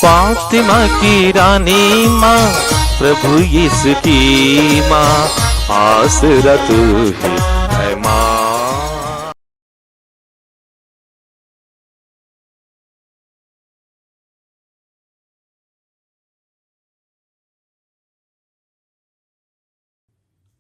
फातिमा की रानी माँ, प्रभु यीशु की माँ, आसरा तू ही है माँ।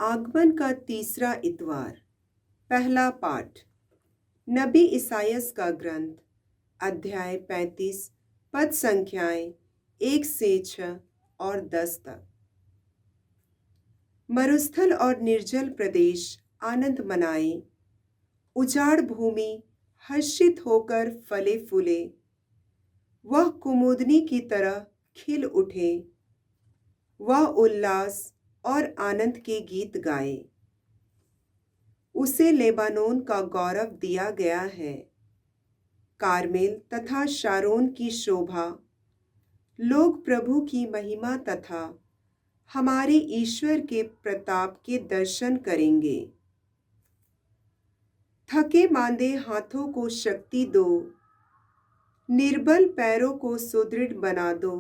आगमन का तीसरा इतवार। पहला पाठ नबी इसायास का ग्रंथ, अध्याय 35, पद संख्याएं 1 से 6 और 10 तक। मरुस्थल और निर्जल प्रदेश आनंद मनाए, उजाड़ भूमि हर्षित होकर फले फूले, वह कुमुदनी की तरह खिल उठे, वह उल्लास और आनंद के गीत गाए। उसे लेबानोन का गौरव दिया गया है, कारमेल तथा शारोन की शोभा। लोग प्रभु की महिमा तथा हमारे ईश्वर के प्रताप के दर्शन करेंगे। थके मांदे हाथों को शक्ति दो, निर्बल पैरों को सुदृढ़ बना दो।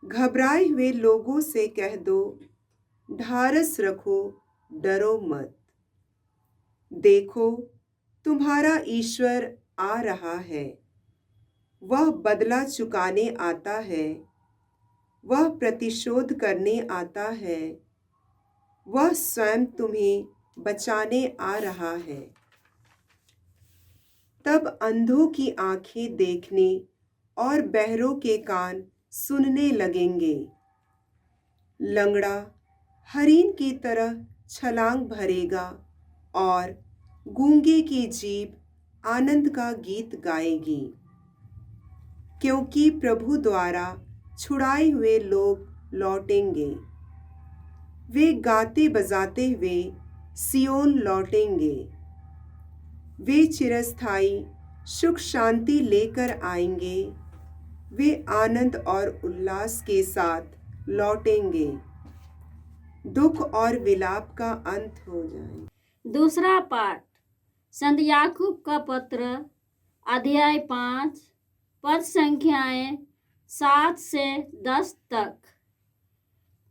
घबराए हुए लोगों से कह दो, ढारस रखो, डरो मत। देखो, तुम्हारा ईश्वर आ रहा है, वह बदला चुकाने आता है, वह प्रतिशोध करने आता है, वह स्वयं तुम्हें बचाने आ रहा है। तब अंधों की आंखें देखने और बहरों के कान सुनने लगेंगे। लंगड़ा हरिन की तरह छलांग भरेगा और गूंगे की जीभ आनंद का गीत गाएगी, क्योंकि प्रभु द्वारा छुड़ाए हुए लोग लौटेंगे। वे गाते बजाते हुए सियोन लौटेंगे। वे चिरस्थायी सुख शांति लेकर आएंगे। वे आनंद और उल्लास के साथ लौटेंगे। दुख और विलाप का अंत हो जाए। दूसरा पाठ संत याकूब का पत्र, अध्याय 5, पद संख्याएं 7 से 10 तक।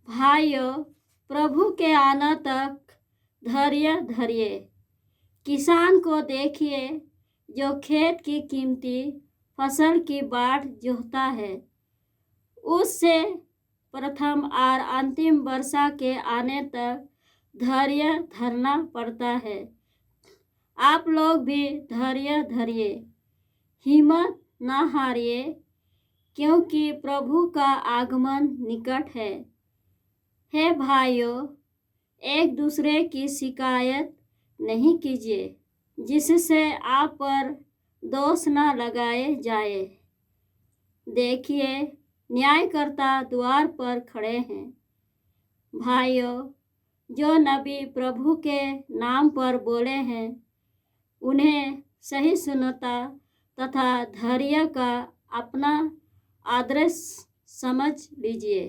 भाइयों, प्रभु के आने तक धैर्य धरिए। किसान को देखिए जो खेत की कीमती फसल की बाट जोहता है। उससे प्रथम और अंतिम वर्षा के आने तक धैर्य धरना पड़ता है। आप लोग भी धैर्य धरिए, हिम्मत न हारिए, क्योंकि प्रभु का आगमन निकट है। हे भाइयों, एक दूसरे की शिकायत नहीं कीजिए, जिससे आप पर दोष न लगाए जाए। देखिए, न्यायकर्ता द्वार पर खड़े हैं। भाइयों, जो नबी प्रभु के नाम पर बोले हैं, उन्हें सहिष्णुता तथा धैर्य का अपना आदर्श समझ लीजिए।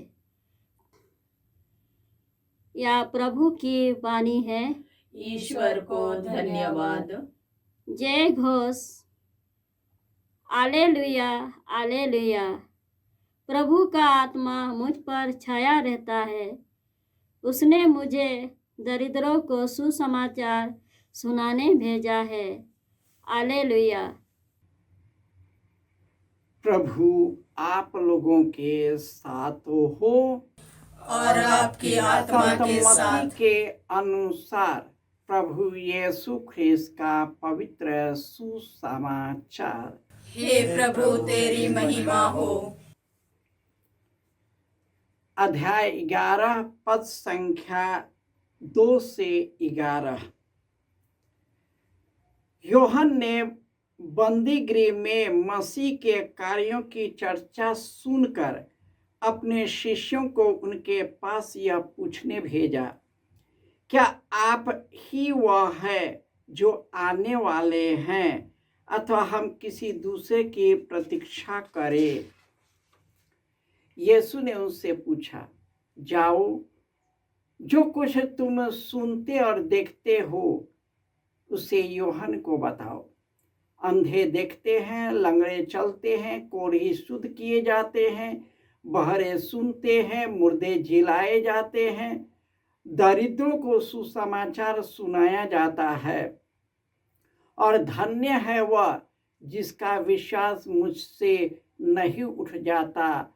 या प्रभु की वाणी है। ईश्वर को धन्यवाद। जय घोष। आलेलुया, आलेलुया। प्रभु का आत्मा मुझ पर छाया रहता है। उसने मुझे दरिद्रों को सुसमाचार सुनाने भेजा है। आलेलुया। प्रभु आप लोगों के साथ हो और आपकी आत्मा के संत साथ। मत्ती के अनुसार प्रभु यीशु ख्रिस्त का पवित्र सुसमाचार। हे प्रभु, तेरी महिमा हो। अध्याय 11, पद संख्या 2 से 11। यूहन्ना ने बंदी गृह में मसीह के कार्यों की चर्चा सुनकर अपने शिष्यों को उनके पास यह पूछने भेजा, क्या आप ही वह है जो आने वाले हैं, अथवा हम किसी दूसरे की प्रतीक्षा करें? यीशु ने उनसे पूछा, जाओ, जो कुछ तुम सुनते और देखते हो उसे यूहन्ना को बताओ। अंधे देखते हैं, लंगड़े चलते हैं, कोढ़ी शुद्ध किए जाते हैं, बहरे सुनते हैं, मुर्दे जिलाए जाते हैं, दरिद्रों को सुसमाचार सुनाया जाता है। और धन्य है वह जिसका विश्वास मुझसे नहीं उठ जाता।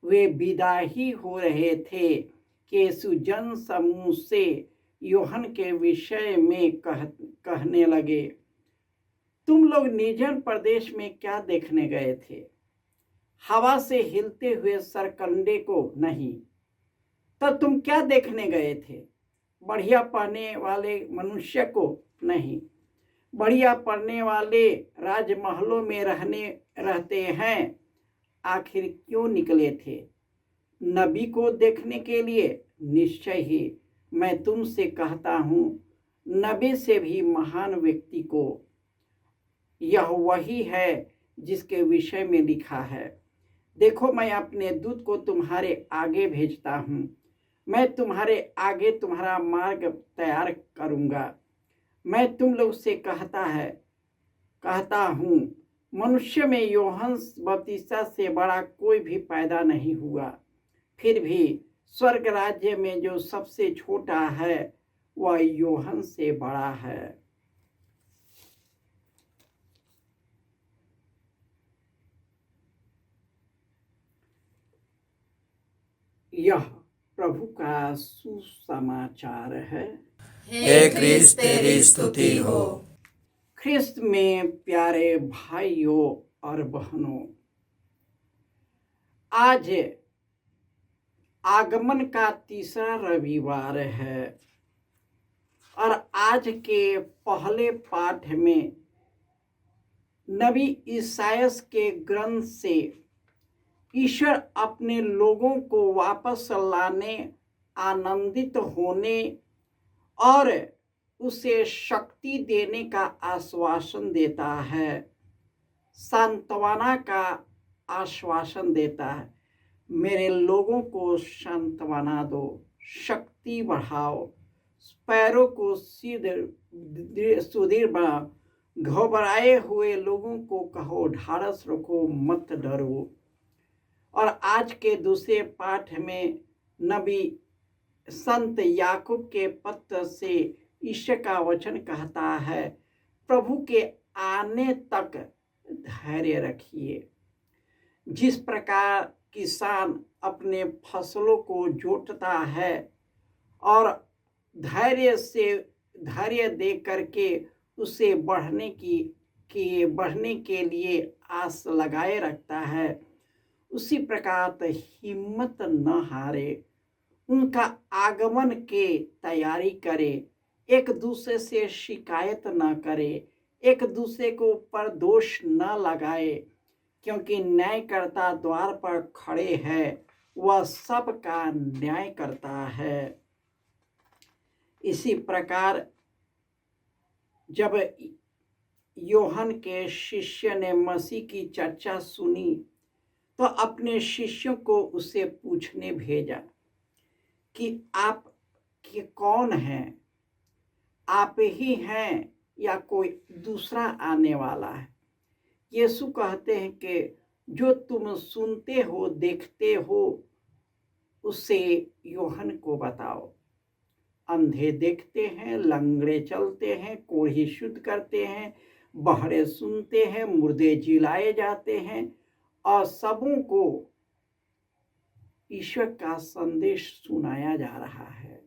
वे विदा ही हो रहे थे कि यीशु जन समूह से यूहन्ना के विषय में कहने लगे, तुम लोग निर्जन प्रदेश में क्या देखने गए थे? हवा से हिलते हुए सरकंडे को नहीं, तब तुम क्या देखने गए थे? बढ़िया पढ़ने वाले मनुष्य को नहीं। बढ़िया पढ़ने वाले राजमहलों में रहते हैं, आखिर क्यों निकले थे? नबी को देखने के लिए? निश्चय ही मैं तुमसे कहता हूँ, नबी से भी महान व्यक्ति को। यह वही है जिसके विषय में लिखा है, देखो मैं अपने दूत को तुम्हारे आगे भेजता हूँ, मैं तुम्हारे आगे तुम्हारा मार्ग तैयार करूँगा। मैं तुम लोग से कहता हूँ, मनुष्य में यूहन्ना बपतिस्मा से बड़ा कोई भी पैदा नहीं हुआ। फिर भी स्वर्ग राज्य में जो सबसे छोटा है वह यूहन्ना से बड़ा है। यह प्रभु का सुसमाचार है। हे क्रिस्त तेरी स्तुति हो। ख्रिस्त में प्यारे भाइयों और बहनों, आज आगमन का तीसरा रविवार है और आज के पहले पाठ में नबी ईसायास के ग्रंथ से ईश्वर अपने लोगों को वापस लाने, आनंदित होने और उसे शक्ति देने का आश्वासन देता है, सांत्वना का आश्वासन देता है। मेरे लोगों को सांत्वना दो, शक्ति बढ़ाओ, पैरों को सुदृढ़ बनाओ, घबराए हुए लोगों को कहो ढाढ़स रखो, मत डरो। और आज के दूसरे पाठ में नबी संत याकूब के पत्र से ईश्वर का वचन कहता है, प्रभु के आने तक धैर्य रखिए। जिस प्रकार किसान अपने फसलों को जोतता है और धैर्य दे करके उसे बढ़ने के लिए आस लगाए रखता है, उसी प्रकार हिम्मत न हारे, उनका आगमन के तैयारी करे, एक दूसरे से शिकायत न करे, एक दूसरे को ऊपर दोष न लगाए, क्योंकि न्यायकर्ता द्वार पर खड़े हैं, वह सबका न्याय करता है। इसी प्रकार जब यूहन्ना के शिष्य ने मसीह की चर्चा सुनी तो अपने शिष्यों को उसे पूछने भेजा कि आप के कौन हैं? आप ही हैं या कोई दूसरा आने वाला है? यीशु कहते हैं कि जो तुम सुनते हो, देखते हो, उसे यूहन्ना को बताओ। अंधे देखते हैं, लंगड़े चलते हैं, कोढ़ी शुद्ध करते हैं, बहरे सुनते हैं, मुर्दे जिलाए जाते हैं और सबों को ईश्वर का संदेश सुनाया जा रहा है।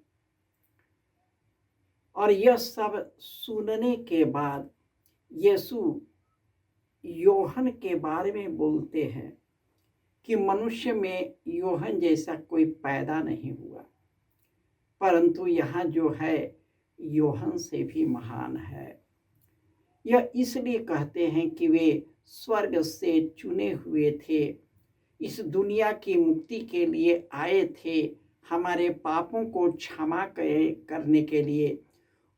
और यह सब सुनने के बाद यीशु यूहन्ना के बारे में बोलते हैं कि मनुष्य में यूहन्ना जैसा कोई पैदा नहीं हुआ, परंतु यहाँ जो है यूहन्ना से भी महान है। यह इसलिए कहते हैं कि वे स्वर्ग से चुने हुए थे, इस दुनिया की मुक्ति के लिए आए थे, हमारे पापों को क्षमा करने के लिए।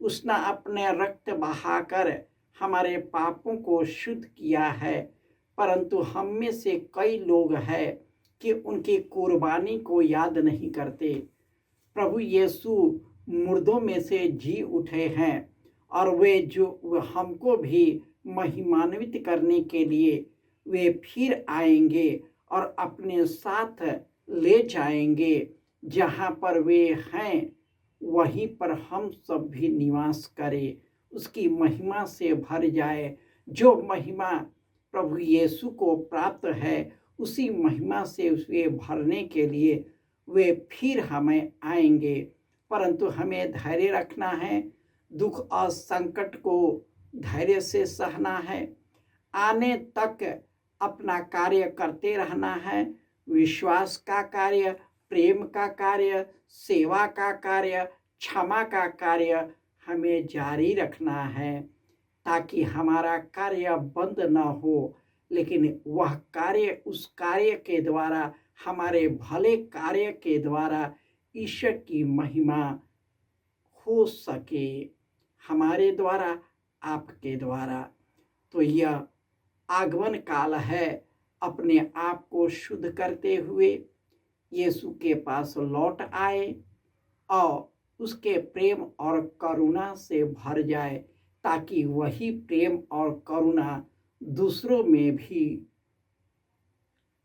उसने अपने रक्त बहाकर हमारे पापों को शुद्ध किया है, परंतु हम में से कई लोग हैं कि उनकी कुर्बानी को याद नहीं करते। प्रभु यीशु मुर्दों में से जी उठे हैं और वे जो हमको भी महिमान्वित करने के लिए वे फिर आएंगे और अपने साथ ले जाएंगे। जहाँ पर वे हैं वहीं पर हम सब भी निवास करें, उसकी महिमा से भर जाए। जो महिमा प्रभु यीशु को प्राप्त है उसी महिमा से उसे भरने के लिए वे फिर हमें आएंगे। परंतु हमें धैर्य रखना है, दुख और संकट को धैर्य से सहना है, आने तक अपना कार्य करते रहना है। विश्वास का कार्य, प्रेम का कार्य, सेवा का कार्य, क्षमा का कार्य हमें जारी रखना है, ताकि हमारा कार्य बंद न हो, लेकिन वह कार्य, उस कार्य के द्वारा, हमारे भले कार्य के द्वारा ईश्वर की महिमा हो सके, हमारे द्वारा, आपके द्वारा। तो यह आगमन काल है। अपने आप को शुद्ध करते हुए यीशु के पास लौट आए और उसके प्रेम और करुणा से भर जाए, ताकि वही प्रेम और करुणा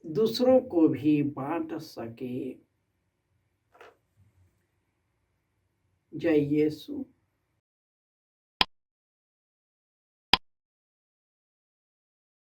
दूसरों को भी बांट सके। जय यीशु।